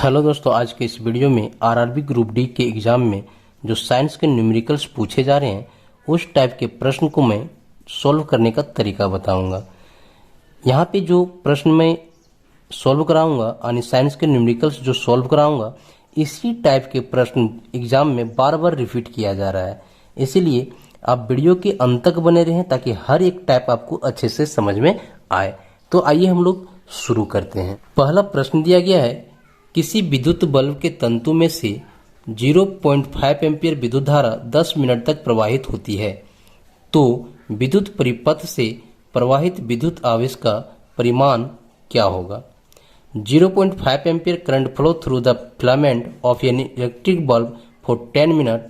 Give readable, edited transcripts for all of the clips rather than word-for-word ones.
Hello दोस्तों, आज के इस वीडियो में आरआरबी ग्रुप डी के एग्जाम में जो साइंस के न्यूमेरिकल्स पूछे जा रहे हैं उस टाइप के प्रश्न को मैं सॉल्व करने का तरीका बताऊंगा। यहाँ पे जो प्रश्न मैं सॉल्व कराऊंगा यानी साइंस के न्यूमेरिकल्स जो सॉल्व कराऊंगा, इसी टाइप के प्रश्न एग्जाम में बार बार रिपीट किया जा रहा है। इसीलिए आप वीडियो के अंत तक बने रहें ताकि हर एक टाइप आपको अच्छे से समझ में आए। तो आइए हम लोग शुरू करते हैं। पहला प्रश्न दिया गया है, किसी विद्युत बल्ब के तंतु में से 0.5 एम्पीयर विद्युत धारा 10 मिनट तक प्रवाहित होती है, तो विद्युत परिपथ से प्रवाहित विद्युत आवेश का परिमाण क्या होगा। 0.5 ampere current flow through the filament of an electric bulb for 10 minute,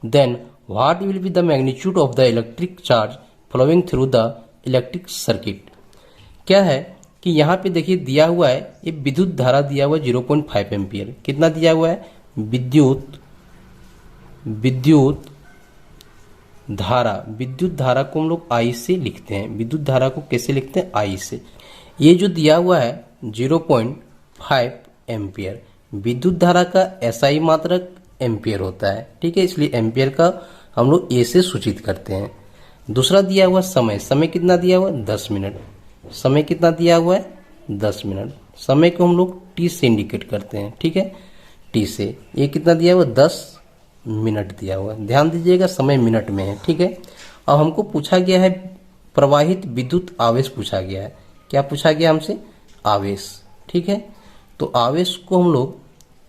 then what will be the magnitude of the electric charge flowing through the electric circuit. क्या है कि यहाँ पे देखिए दिया हुआ है, ये विद्युत धारा दिया हुआ है 0.5 एम्पीयर। कितना दिया हुआ है? विद्युत धारा को हम लोग आई से लिखते हैं। विद्युत धारा को कैसे लिखते हैं? आई से। ये जो दिया हुआ है 0.5 एम्पीयर, विद्युत धारा का एसआई मात्रक एम्पीयर होता है, ठीक है, इसलिए एम्पीयर का हम लोग ए से सूचित करते हैं। दूसरा दिया हुआ समय कितना दिया हुआ है? 10 मिनट। समय कितना दिया हुआ है? 10 मिनट। समय को हम लोग टी से इंडिकेट करते हैं, ठीक है, टी से। ये कितना दिया हुआ है? 10 मिनट दिया हुआ है। ध्यान दीजिएगा, समय मिनट में है, ठीक है। अब हमको पूछा गया है प्रवाहित विद्युत आवेश पूछा गया है। क्या पूछा गया हमसे? आवेश, ठीक है। तो आवेश को हम लोग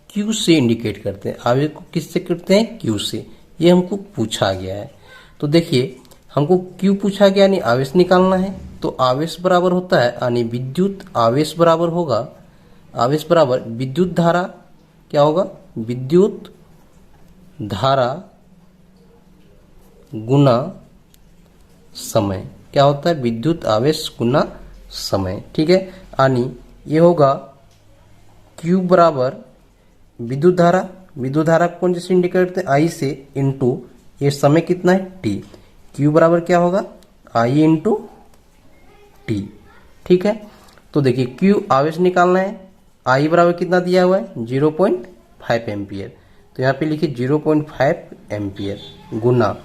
क्यू से इंडिकेट करते हैं। आवेश को किससे करते हैं? क्यू से। ये हमको पूछा गया है। तो देखिए, हमको क्यू पूछा गया यानी आवेश निकालना है। तो आवेश बराबर होता है यानी विद्युत आवेश बराबर होगा, आवेश बराबर विद्युत धारा, क्या होगा? विद्युत धारा गुना समय। क्या होता है? विद्युत आवेश गुना समय, ठीक है। यानी ये होगा Q बराबर विद्युत धारा को कौन जैसे इंडिकेट करते हैं? आई से, इंटू ये समय कितना है? T। Q बराबर क्या होगा? आई इंटू टी, ठीक है। तो देखिए, Q आवेश निकालना है, I बराबर कितना दिया हुआ है? 0.5 एम्पियर। तो यहाँ पे लिखिए 0.5 एम्पियर गुना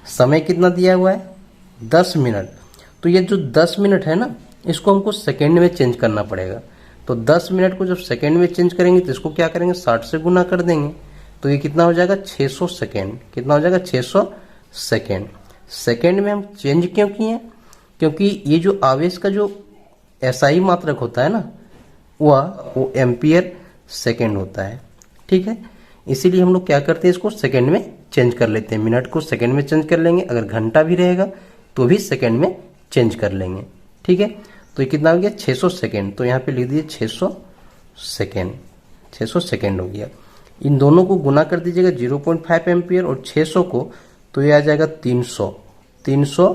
समय कितना दिया हुआ है? 10 मिनट। तो ये जो 10 मिनट है ना, इसको हमको सेकेंड में चेंज करना पड़ेगा। तो 10 मिनट को जब सेकेंड में चेंज करेंगे तो इसको क्या करेंगे? 60 से गुना कर देंगे। तो ये कितना हो जाएगा? 600 सेकेंड। कितना हो जाएगा? 600 सेकेंड। सेकेंड में हम चेंज क्यों किए? क्योंकि ये जो आवेश का जो एसआई मात्रक होता है ना, वो एम्पियर सेकेंड होता है, ठीक है। इसीलिए हम लोग क्या करते हैं? इसको सेकेंड में चेंज कर लेते हैं। मिनट को सेकेंड में चेंज कर लेंगे, अगर घंटा भी रहेगा तो भी सेकेंड में चेंज कर लेंगे, ठीक है। तो ये कितना हो गया? 600 सेकेंड। तो यहाँ पे लिख दीजिए 600 सेकेंड। 600 सेकेंड हो गया। इन दोनों को गुना कर दीजिएगा 0.5 एम्पियर और 600 को, तो ये आ जाएगा 300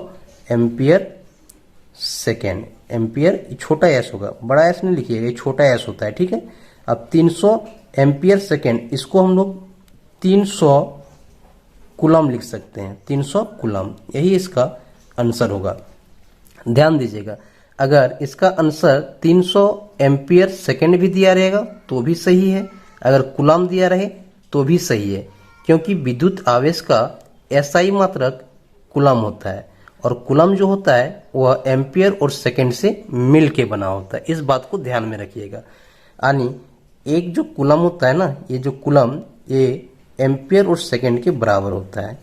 एम्पियर सेकेंड। एम्पियर छोटा एस होगा, बड़ा एस नहीं लिखिएगा, ये छोटा एस होता है, ठीक है। अब 300 एम्पियर सेकेंड, इसको हम लोग 300 कूलम लिख सकते हैं। 300 कूलम, यही इसका आंसर होगा। ध्यान दीजिएगा, अगर इसका आंसर 300 एम्पियर सेकेंड भी दिया रहेगा तो भी सही है, अगर कूलम दिया रहे तो भी सही है, क्योंकि विद्युत आवेश का एसआई मात्रक कूलम होता है और कूलम जो होता है वह एम्पियर और सेकेंड से मिल के बना होता है। इस बात को ध्यान में रखिएगा। यानी एक जो कूलम होता है ना, ये जो कूलम, ये एम्पियर और सेकेंड के बराबर होता है,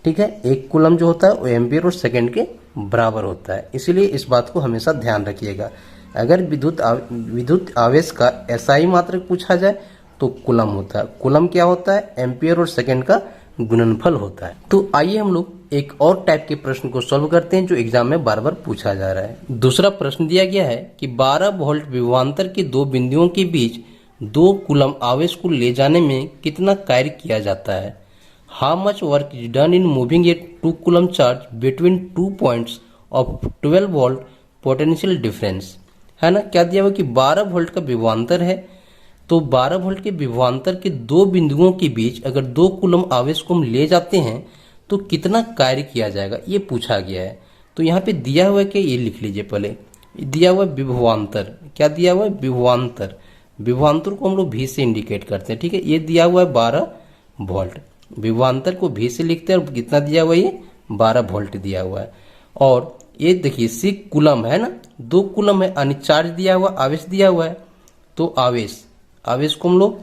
ठीक है। एक कूलम जो होता है वो एम्पियर और सेकेंड के बराबर होता है। इसीलिए इस बात को हमेशा ध्यान रखिएगा। अगर विद्युत आवेश का एसआई मात्रक पूछा जाए तो कूलम होता है। कूलम क्या होता है? एम्पियर और सेकेंड का गुणनफल होता है। तो आइए हम लोग एक और टाइप के प्रश्न को सॉल्व करते हैं जो एग्जाम में बार बार पूछा जा रहा है। दूसरा प्रश्न दिया गया है कि 12 वोल्ट विभवांतर के दो बिंदुओं के बीच 2 कूलम आवेश को ले जाने में कितना कार्य किया जाता है। How much work is done in moving A 2 coulomb charge between 2 points of 12 volt potential difference, है ना। क्या दिया हुआ कि 12 वोल्ट का विभवांतर है, तो 12 वोल्ट के विभवांतर के 2 बिंदुओं के बीच अगर 2 कूलम आवेश को हम ले जाते हैं तो कितना कार्य किया जाएगा, ये पूछा गया है। तो यहाँ पे दिया हुआ है कि ये लिख लीजिए, पहले दिया हुआ विभवांतर। क्या दिया हुआ है? विभवांतर। विभवांतर को हम लोग V से इंडिकेट करते हैं, ठीक है। ये दिया हुआ है 12 वोल्ट, विभवांतर को V से लिखते हैं और कितना दिया हुआ है, ये 12 वोल्ट दिया हुआ है। और ये देखिए 6 कूलम है ना, 2 कूलम है, यानी चार्ज दिया हुआ, आवेश दिया हुआ है। तो आवेश को हम लोग,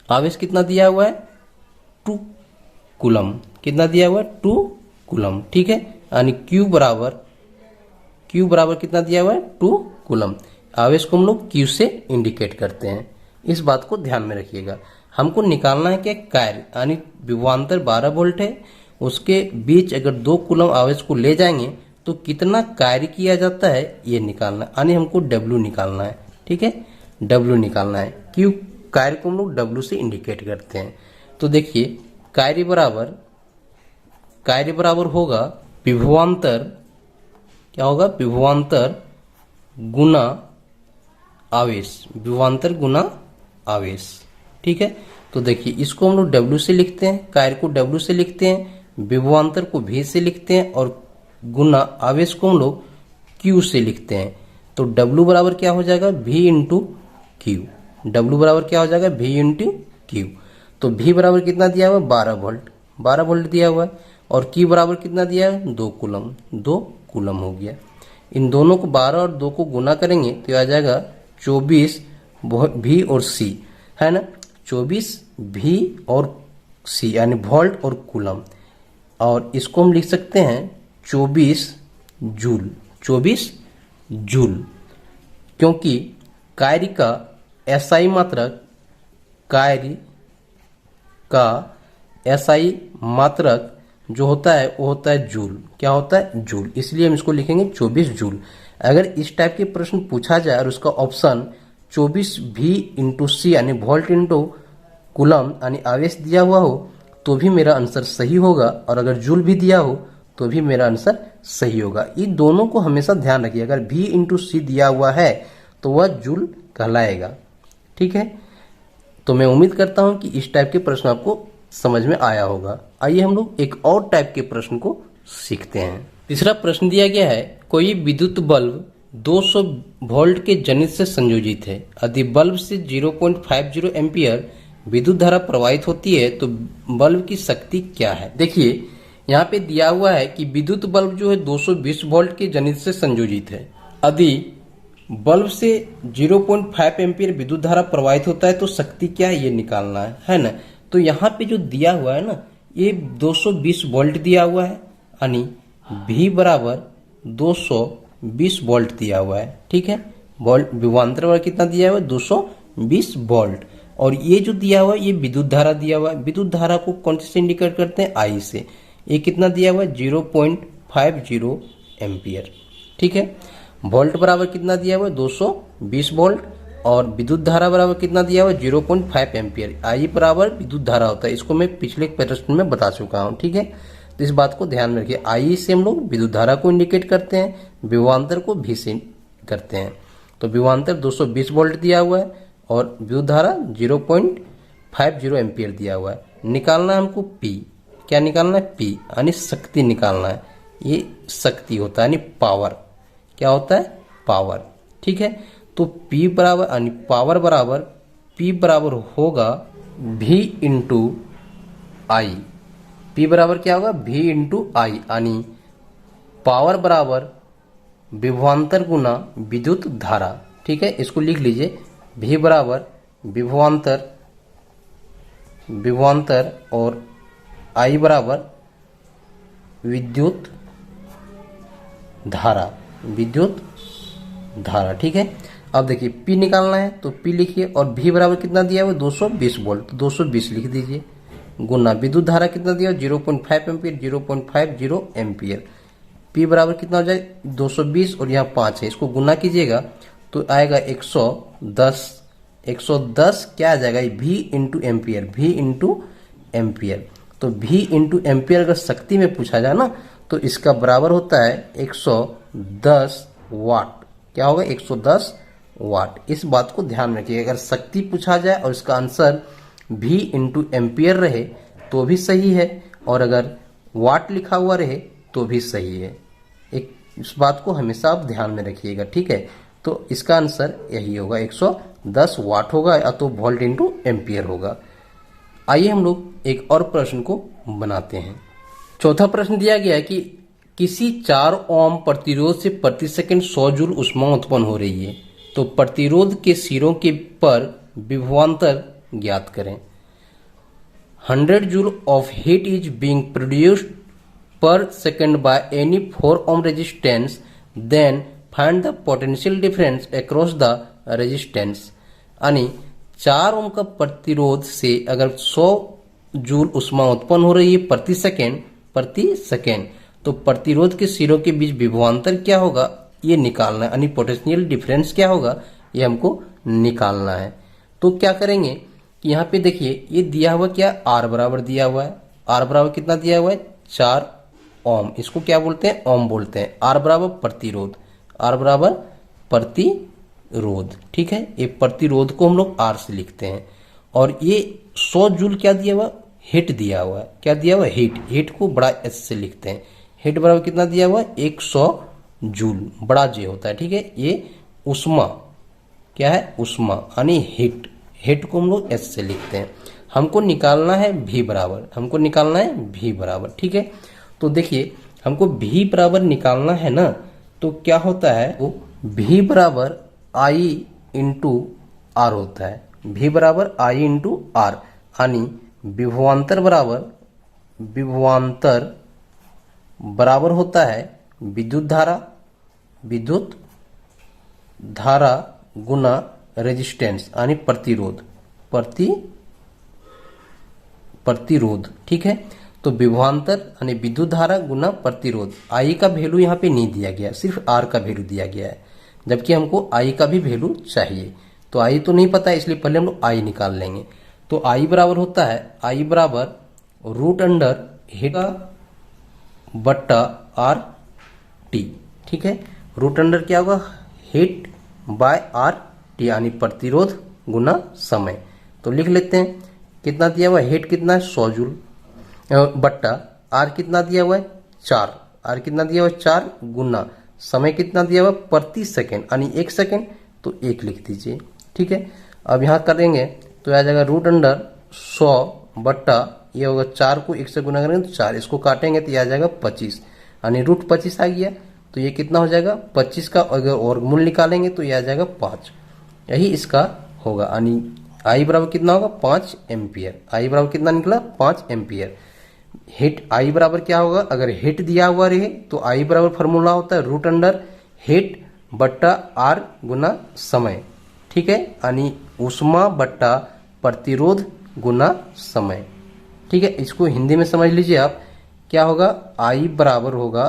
आवेश कितना दिया हुआ है, 2 कूलम, कितना दिया हुआ है, 2 कूलम, ठीक है। यानी Q बराबर कितना दिया हुआ है, 2 कूलम। आवेश को हम लोग Q से इंडिकेट करते हैं, इस बात को ध्यान में रखिएगा। हमको निकालना है क्या, कार्य, यानी विभवांतर 12 वोल्ट है, उसके बीच अगर 2 कूलम आवेश को ले जाएंगे तो कितना कार्य किया जाता है ये निकालना है, यानी हमको W निकालना है, ठीक है। W निकालना है, Q कार्य को हम लोग W से इंडिकेट करते हैं। तो देखिए कार्य बराबर होगा विभवांतर, क्या होगा, विभवांतर गुना आवेश, विभवांतर गुना आवेश, ठीक है। तो देखिए इसको हम लोग W से लिखते हैं, कार्य को W से लिखते हैं, विभवांतर को V से लिखते हैं और गुना आवेश को हम लोग Q से लिखते हैं। तो W बराबर क्या हो जाएगा, V इंटू Q। W बराबर क्या हो जाएगा, V इंटू Q। तो V बराबर कितना दिया हुआ है, 12 वोल्ट दिया हुआ है। और Q बराबर कितना दिया है, 2 कूलम हो गया। इन दोनों को 12 और 2 को गुना करेंगे तो आ जाएगा 24 V और C, है ना, 24 V और C यानी वोल्ट और कूलम। और इसको हम लिख सकते हैं 24 जूल, क्योंकि कार्य का SI मात्रक, कार्य का SI मात्रक जो होता है वो होता है जूल, क्या होता है, जूल, इसलिए हम इसको लिखेंगे 24 जूल। अगर इस टाइप के प्रश्न पूछा जाए और उसका ऑप्शन 24 V इंटू C यानी वोल्ट इंटू कूलम यानी आवेश दिया हुआ हो तो भी मेरा आंसर सही होगा, और अगर जूल भी दिया हो तो भी मेरा आंसर सही होगा। इन दोनों को हमेशा ध्यान रखिए, अगर V इंटू C दिया हुआ है तो वह जूल कहलाएगा, ठीक है। तो मैं उम्मीद करता हूं कि इस टाइप के प्रश्न आपको समझ में आया होगा। आइए हम लोग एक और टाइप के प्रश्न को सीखते हैं। तीसरा प्रश्न दिया गया है, कोई विद्युत बल्ब 200 वोल्ट के जनित से संयोजित है, यदि बल्ब से 0.50 एम्पियर विद्युत धारा प्रवाहित होती है तो बल्ब की शक्ति क्या है। देखिए यहाँ पे दिया हुआ है कि विद्युत बल्ब जो है 220 वोल्ट के जनित से संयोजित है, यदि बल्ब से 0.5 एम्पियर विद्युत धारा प्रवाहित होता है तो शक्ति क्या है ये निकालना है ना। तो यहाँ पे जो दिया हुआ है ना, ये 220 वोल्ट दिया हुआ है, यानी V बराबर 220 वोल्ट दिया हुआ है, ठीक है। वोल्ट विभवांतर वाला कितना दिया हुआ है, 220 वोल्ट। और ये जो दिया हुआ है ये विद्युत धारा दिया हुआ है, विद्युत धारा को कौन से इंडिकेट करते हैं, I से। ये कितना दिया हुआ है, 0.50 एम्पियर, ठीक है। वोल्ट बराबर कितना दिया हुआ है, 220 वोल्ट, और विद्युत धारा बराबर कितना दिया हुआ है, 0.5 एम्पियर। I बराबर विद्युत धारा होता है, इसको मैं पिछले प्रश्न में बता चुका हूँ, ठीक है। तो इस बात को ध्यान में रखिए, I से हम लोग विद्युत धारा को इंडिकेट करते हैं, विभवांतर को V से करते हैं। तो विभवांतर 220 वोल्ट दिया हुआ है और विद्युत धारा 0.50 एम्पियर दिया हुआ है। निकालना है हमको P, क्या निकालना है, P यानी शक्ति निकालना है। ये शक्ति होता है यानी पावर, क्या होता है, पावर, ठीक है। तो P बराबर यानी पावर बराबर P बराबर होगा V इंटू I। P बराबर क्या होगा, V इंटू I, यानी पावर बराबर विभवांतर गुना विद्युत धारा, ठीक है। इसको लिख लीजिए, V बराबर विभवांतर और I बराबर विद्युत धारा, ठीक है। अब देखिए P निकालना है तो P लिखिए, और V बराबर कितना दिया हुआ है, 220 वोल्ट, तो 220 लिख दीजिए, गुना विद्युत धारा कितना दिया, 0.5 एम्पियर, 0.50 एम्पियर। P बराबर कितना हो जाए, 220 और यहाँ 5 है, इसको गुना कीजिएगा तो आएगा 110 क्या आ जाएगा, V into ampere, V into ampere. तो V इंटू एम्पियर अगर शक्ति में पूछा जाए ना तो इसका बराबर होता है 110 वाट, क्या होगा, 110 वाट। इस बात को ध्यान में रखिए, अगर शक्ति पूछा जाए और इसका आंसर V इंटू एम्पियर रहे तो भी सही है, और अगर वाट लिखा हुआ रहे तो भी सही है। इस बात को हमेशा आप ध्यान में रखिएगा, ठीक है। तो इसका आंसर यही होगा, 110 वाट होगा या तो वोल्ट इंटू एम्पियर होगा। आइए हम लोग एक और प्रश्न को बनाते हैं। चौथा प्रश्न दिया गया है कि किसी 4 ओम प्रतिरोध से प्रति सेकंड 100 जूल ऊष्मा उत्पन्न हो रही है, तो प्रतिरोध के सिरों के पर विभवांतर ज्ञात करें। 100 joule of heat is being produced per second by any 4 ohm resistance, then find the potential difference across the resistance. यानी 4 ओम का प्रतिरोध से अगर 100 जूल ऊष्मा उत्पन्न हो रही है प्रति सेकेंड, तो प्रतिरोध के सिरों के बीच विभवांतर क्या होगा ये निकालना है, यानी पोटेंशियल डिफरेंस क्या होगा ये हमको निकालना है। तो क्या करेंगे कि यहाँ पे देखिए ये दिया हुआ क्या, आर बराबर दिया हुआ है। आर बराबर कितना दिया हुआ है, 4 ओम। इसको क्या बोलते हैं, ओम बोलते हैं। आर बराबर प्रतिरोध, आर बराबर प्रतिरोध, ठीक है। ये प्रतिरोध को हम लोग आर से लिखते हैं। और ये 100 जूल क्या दिया हुआ, हीट दिया हुआ है। क्या दिया हुआ है, हीट। हीट को बड़ा एस से लिखते हैं। हीट बराबर कितना दिया हुआ है, 100 जूल, बड़ा जे होता है, ठीक है। ये उष्मा क्या है, उष्मा यानी हीट। हीट को हम लोग एस से लिखते हैं। हमको निकालना है भी बराबर, हमको निकालना है भी बराबर, ठीक है। तो देखिए हमको भी बराबर निकालना है ना, तो क्या होता है, वो भी बराबर आई इंटू आर होता है। भी बराबर आई इंटू आर, यानी विभवांतर बराबर होता है विद्युत धारा गुना रेजिस्टेंस यानी प्रतिरोध, ठीक है। तो विभवांतर यानी विद्युत धारा गुना प्रतिरोध। आई का वैल्यू यहाँ पे नहीं दिया गया, सिर्फ आर का वैल्यू दिया गया है, जबकि हमको आई का भी वैल्यू चाहिए। तो आई तो नहीं पता है, इसलिए पहले हम लोग आई निकाल लेंगे। तो आई बराबर होता है, आई बराबर रूट अंडर हीट बट्टा आर टी, ठीक है। रूट अंडर क्या होगा, हीट बाय आर टी यानी प्रतिरोध गुना समय। तो लिख लेते हैं, कितना दिया हुआ है, हीट कितना है 100 जूल बट्टा आर कितना दिया हुआ है 4, आर कितना दिया हुआ है 4 गुना समय कितना दिया हुआ है प्रति सेकेंड यानी 1 सेकेंड, तो 1 लिख दीजिए, ठीक है। अब यहाँ करेंगे तो आ जाएगा रूट अंडर 100 बट्टा ये होगा 4 को 1 से गुना करेंगे तो 4, इसको काटेंगे तो ये आ जाएगा 25 यानी रूट 25 आ गया। तो ये कितना हो जाएगा 25 का अगर वर्गमूल निकालेंगे तो ये आ जाएगा 5, यही इसका होगा। यानी आई बराबर कितना होगा 5 एम्पियर। आई बराबर कितना निकला 5 एम्पियर। हिट आई बराबर क्या होगा, अगर हिट दिया हुआ रहे तो आई बराबर फॉर्मूला होता है रूट अंडर हिट बट्टा आर गुना समय, ठीक है। यानी ऊष्मा बट्टा प्रतिरोध गुना समय, ठीक है। इसको हिंदी में समझ लीजिए आप, क्या होगा आई बराबर होगा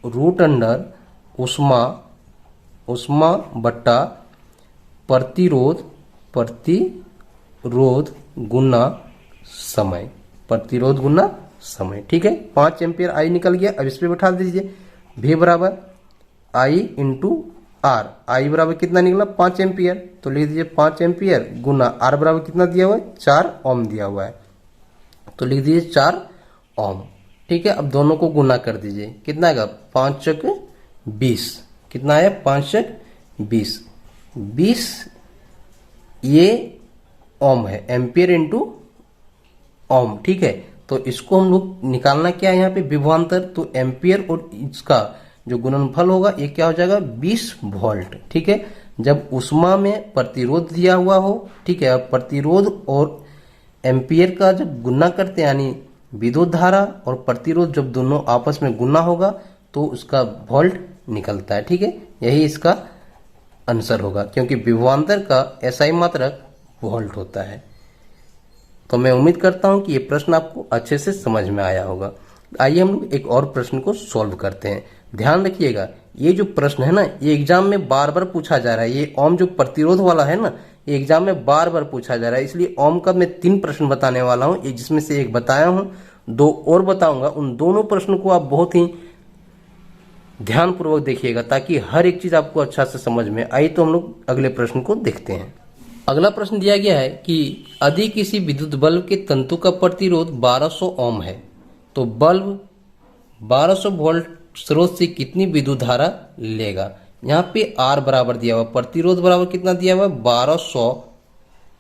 रूट अंडर ऊष्मा बट्टा प्रतिरोध गुना समय, ठीक है। 5 एम्पियर आई निकल गया। अब इस पे बैठा दीजिए, भी बराबर आई इंटू आर। आई बराबर कितना निकला 5 एम्पियर, तो लिख दीजिए 5 एम्पियर गुना आर बराबर कितना दिया हुआ है 4 ओम दिया हुआ है, तो लिख दीजिए 4 ओम, ठीक है। अब दोनों को गुना कर दीजिए, कितना आएगा 5 चक 20, कितना है 5 चक 20 ये ओम है, एम्पियर इंटू ओम, ठीक है। तो इसको हम लोग निकालना क्या है यहाँ पे विभवांतर, तो एम्पियर और इसका जो गुणनफल होगा ये क्या हो जाएगा 20 वोल्ट, ठीक है। जब ऊष्मा में प्रतिरोध दिया हुआ हो, ठीक है, प्रतिरोध और एम्पियर का जब गुना करते हैं यानी विद्युत धारा और प्रतिरोध जब दोनों आपस में गुना होगा तो उसका वोल्ट निकलता है, ठीक है। यही इसका आंसर होगा, क्योंकि विभवांतर का एसआई मात्रक वोल्ट होता है। तो मैं उम्मीद करता हूं कि ये प्रश्न आपको अच्छे से समझ में आया होगा। आइए हम लोग एक और प्रश्न को सॉल्व करते हैं। ध्यान रखिएगा, ये जो प्रश्न है ना ये एग्जाम में बार बार पूछा जा रहा है। ये ओम जो प्रतिरोध वाला है ना ये एग्जाम में बार बार पूछा जा रहा है, इसलिए ओम का मैं 3 प्रश्न बताने वाला हूं, एक जिसमें से एक बताया हूं, 2 और बताऊंगा। उन दोनों प्रश्नों को आप बहुत ही ध्यानपूर्वक देखिएगा ताकि हर एक चीज आपको अच्छा से समझ में आई। तो हम लोग अगले प्रश्न को देखते हैं। अगला प्रश्न दिया गया है कि यदि किसी विद्युत बल्ब के तंतु का प्रतिरोध 1200 ओम है तो बल्ब 1200 वोल्ट स्रोत से कितनी विद्युत धारा लेगा। यहाँ पे R बराबर दिया हुआ, प्रतिरोध बराबर कितना दिया हुआ है 1200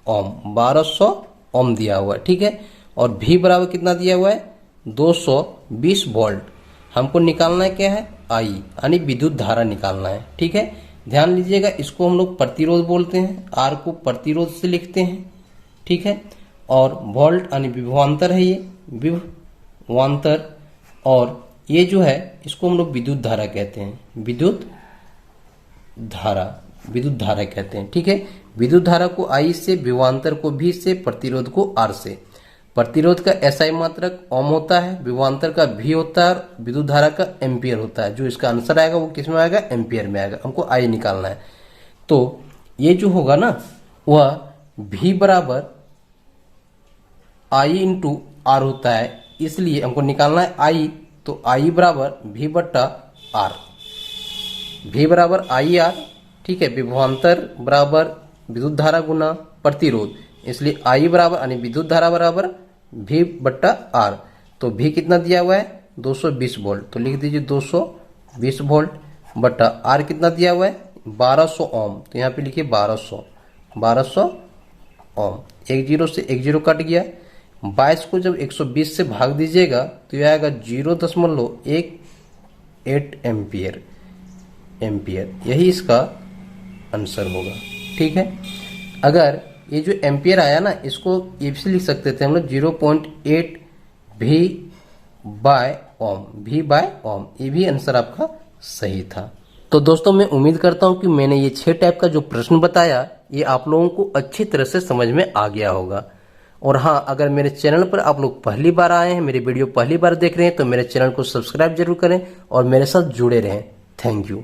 ओम, 1200 ओम दिया हुआ है, ठीक है। और V बराबर कितना दिया हुआ है 220 वोल्ट। हमको निकालना है क्या है I, यानी विद्युत धारा निकालना है, ठीक है। ध्यान लीजिएगा, इसको हम लोग प्रतिरोध बोलते हैं, R को प्रतिरोध से लिखते हैं, ठीक है। और वोल्ट यानी विभवांतर है, ये विभवांतर। और ये जो है इसको हम लोग विद्युत धारा कहते हैं, विद्युत धारा कहते हैं, ठीक है। विद्युत धारा को I से, विभवांतर को V से, प्रतिरोध को R से। प्रतिरोध का SI मात्रक ओम होता है, विभवांतर का V होता है, और विद्युत धारा का एम्पियर होता है। जो इसका आंसर आएगा वो किस में आएगा, एम्पियर में आएगा। हमको I निकालना है, तो ये जो होगा ना वह V बराबर I इंटू R होता है, इसलिए हमको निकालना है I, तो I बराबर V बट्टा R, V बराबर IR, ठीक है। विभवांतर बराबर विद्युत धारा गुना प्रतिरोध, इसलिए I बराबर यानी विद्युत धारा बराबर V बट्टा R। तो V कितना दिया हुआ है 220 वोल्ट, तो लिख दीजिए 220 वोल्ट बट्टा R कितना दिया हुआ है 1200 ओम, तो यहाँ पे लिखिए 1200 ओम। एक जीरो से एक जीरो कट गया, 22 को जब 120 से भाग दीजिएगा तो यह आएगा 0.18 एम्पियर, यही इसका आंसर होगा, ठीक है। अगर ये जो एम्पियर आया ना, इसको ये भी लिख सकते थे हम लोग 0.8 V बाय ओम, ये भी आंसर आपका सही था। तो दोस्तों मैं उम्मीद करता हूं कि मैंने ये 6 टाइप का जो प्रश्न बताया ये आप लोगों को अच्छी तरह से समझ में आ गया होगा। और हाँ, अगर मेरे चैनल पर आप लोग पहली बार आए हैं, मेरी वीडियो पहली बार देख रहे हैं, तो मेरे चैनल को सब्सक्राइब जरूर करें और मेरे साथ जुड़े रहें। Thank you.